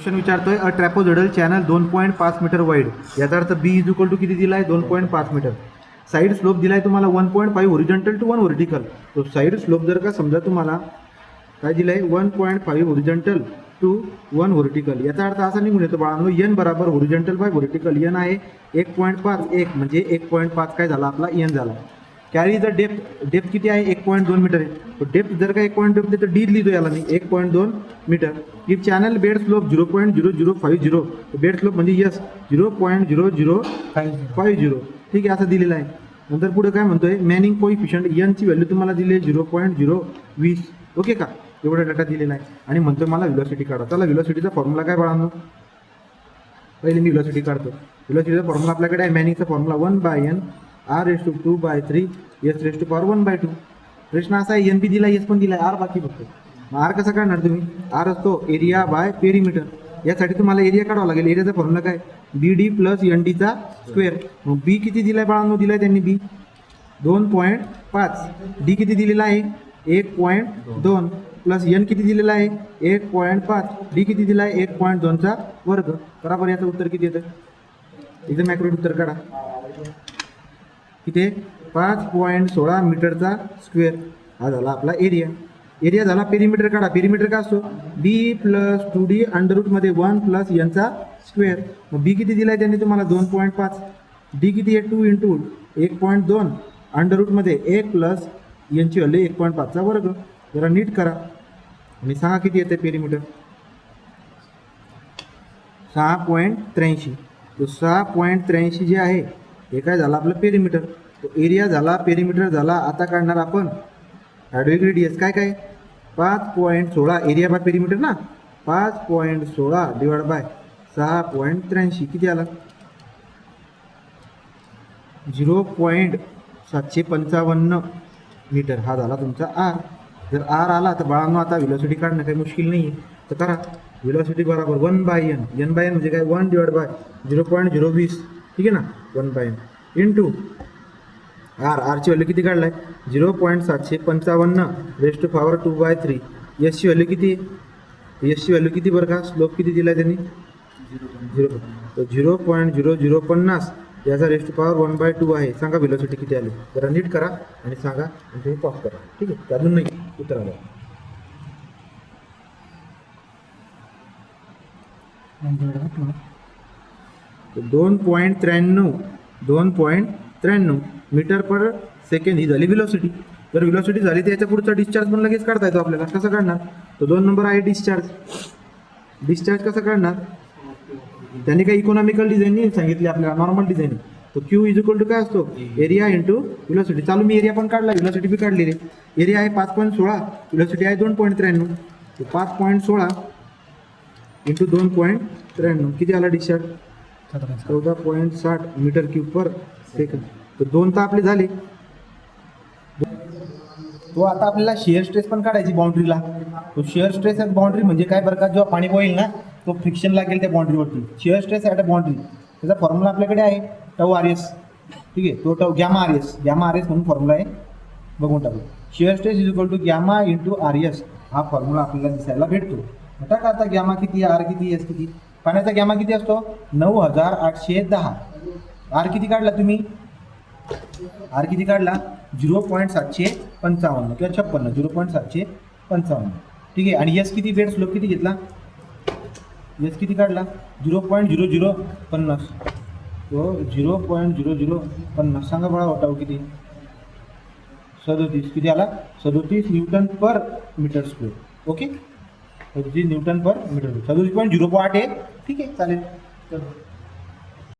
Question विचारतोय अ ट्रॅपोजोडल channel 2.5 metre wide, याचा अर्थ बी इज इक्वल टू किती दिला आहे 2.5 मीटर. साईड स्लोप दिला आहे तुम्हाला 1.5 ओरिजेंटल टू 1 व्हर्टिकल. तो साईड स्लोप जर का समजा तुम्हाला काय दिलं आहे 1.5 ओरिजेंटल टू 1 व्हर्टिकल, याचा अर्थ असा निघून येतो बाळांनो एन बराबर ओरिजेंटल बाय व्हर्टिकल. एन आहे 1.5, 1 म्हणजे 1.5 काय झाला आपला एन झाला. कॅरी द डेप्थ किती आहे 1.2 मीटर आहे. तो डेप्थ जर का 1.2 तर डी लिहितो याला मी 1.2 metre. If channel bed slope 0.0050, bed slope म्हणजे यस 0.0050, ठीक आहे असं दिलेलं आहे. नंतर पुढे काय म्हणतोय मॅनिंग कोइफिशियंट एनची व्हॅल्यू तुम्हाला दिली आहे 0.020, ओके का, एवढा डाटा दिलेला आहे. आणि म्हणतोय मला व्हेलॉसिटी काढा. चला व्हेलॉसिटीचा फॉर्म्युला काय बाळांनो, पहिले मी व्हेलॉसिटी काढतो. व्हेलॉसिटीचा फॉर्म्युला आपल्याकडे आहे मॅनिंगचा फॉर्म्युला 1/n r/2/3 s⁻1/2. प्रश्न असा आहे एन बी दिला एस पण दिला आर बाकी फक्त. मग आर कसा काढणार तुम्ही, आर असतो एरिया बाय पेरीमीटर. यासाठी तुम्हाला एरिया काढावा लागेल. एरियाचा फॉर्म्युला काय बी डी प्लस एन डीचा स्क्वेअर. मग बी किती दिलाय बाळांनो, दिलाय त्यांनी बी 2.5, डी किती दिलेला आहे 1.2 प्लस एन किती दिलेला आहे 1.5, डी किती दिला आहे 1.2चा वर्ग. बरोबर, याचं उत्तर किती येतं, इथं मॅक्रोट उत्तर काढा. इथे 5.16 मीटरचा स्क्वेअर हा झाला आपला एरिया. एरिया झाला. पेरीमीटर काढा. पेरीमीटर काय असतो बी प्लस 2d अंडररूटमध्ये 1 प्लस एनचा स्क्वेअर. मग बी किती दिला आहे त्यांनी तुम्हाला 2.5, डी किती आहे 2 इंटू 1.2 अंडररूटमध्ये 1 प्लस एनची व्हॅल्यू 1.5चा वर्ग. जरा नीट करा आणि सांगा किती येते पेरीमीटर 6.83. तो 6.83 जे आहे हे काय झालं आपलं पेरीमीटर. तो एरिया झाला, पेरीमीटर झाला. आता काढणार आपण ॲडव्होकेट रेडियस. काय काय 5.16 एरिया बाय पेरीमीटर ना, 5.16 डिवाइड बाय 6.83 किती आला 0.755 मीटर. हा झाला तुमचा आर. जर आर आला तर बाळांनो आता व्हेलॉसिटी काढणं काही मुश्किल नाही आहे. तर करा व्हेलॉसिटी बरोबर 1/n. n बाय n म्हणजे काय 1 डिवाइड बाय 0.020, ठीक आहे ना, 1/n इंटू आर. आरची व्हॅल्यू किती काढलाय 0.755 रेज टू पॉवर 2/3. एसची व्हॅल्यू किती, एसची व्हॅल्यू किती बरं का, स्लोप किती दिला त्यांनी 0.0050, याचा रेज टू पॉवर 1/2 आहे. सांगा व्हेलॉसिटी किती आली, जरा नीट करा आणि सांगा आणि तुम्ही पॉज करा, ठीक आहे. त्यातून नाही उत्तर आलं 2.93 मीटर पर सेकंड ही झाली व्हेलॉसिटी. जर व्हेलॉसिटी झाली तर याच्या पुढचा डिस्चार्ज पण लगेच काढता येतो आपल्याला. कसं काढणार, तो 2 नंबर आहे डिस्चार्ज. डिस्चार्ज कसं काढणार, त्यांनी काही इकॉनॉमिकल डिझाईन नाही सांगितली आपल्याला, नॉर्मल डिझाईन. तो क्यू इज इक्वल टू काय असतो एरिया इंटू व्हेलॉसिटी. चालू मी एरिया पण काढला, व्हेलॉसिटी बी काढली रे. एरिया आहे 5.16, व्हेलॉसिटी आहे 2.93. तो 5.16 इंटू 2.93 किती आला डिस्चार्ज 14.60 मीटर क्यूब पर सेकंड. तर 2 तर आपले झाले. तो आता आपल्याला शिअर स्ट्रेस पण काढायची बाउंड्रीला. तो शिअर स्ट्रेस ॲट बाउंड्री म्हणजे काय बरं का, जेव्हा पाणी बोईल ना तो फ्रिक्शन लागेल त्या बाउंड्रीवरती. Shear stress at a boundary त्याचा फॉर्म्युला आपल्याकडे आहे τRS, ठीक आहे. तो गॅमा RS म्हणून फॉर्म्युला आहे, बघून टाकू. Shear stress is equal to gamma into RS हा फॉर्म्युला आपल्याला दिसायला भेटतो. टाका आता गॅमा किती, आर किती, एस किती. पाण्याचा गॅमा किती असतो 9810. आर किती काढला तुम्ही, आर किती काढला 0.755 किंवा 56, 0.755, ठीक आहे. आणि एस किती, बेड स्लोप किती घेतला, एस किती काढला 0.0050. तो 0.0050 सांगा बळा होता किती 37 किती आला 37 न्यूटन पर मीटर स्क्वेअर, ओके. 37 न्यूटन पर मीटर, 37.08 आहे, ठीक आहे चालेल.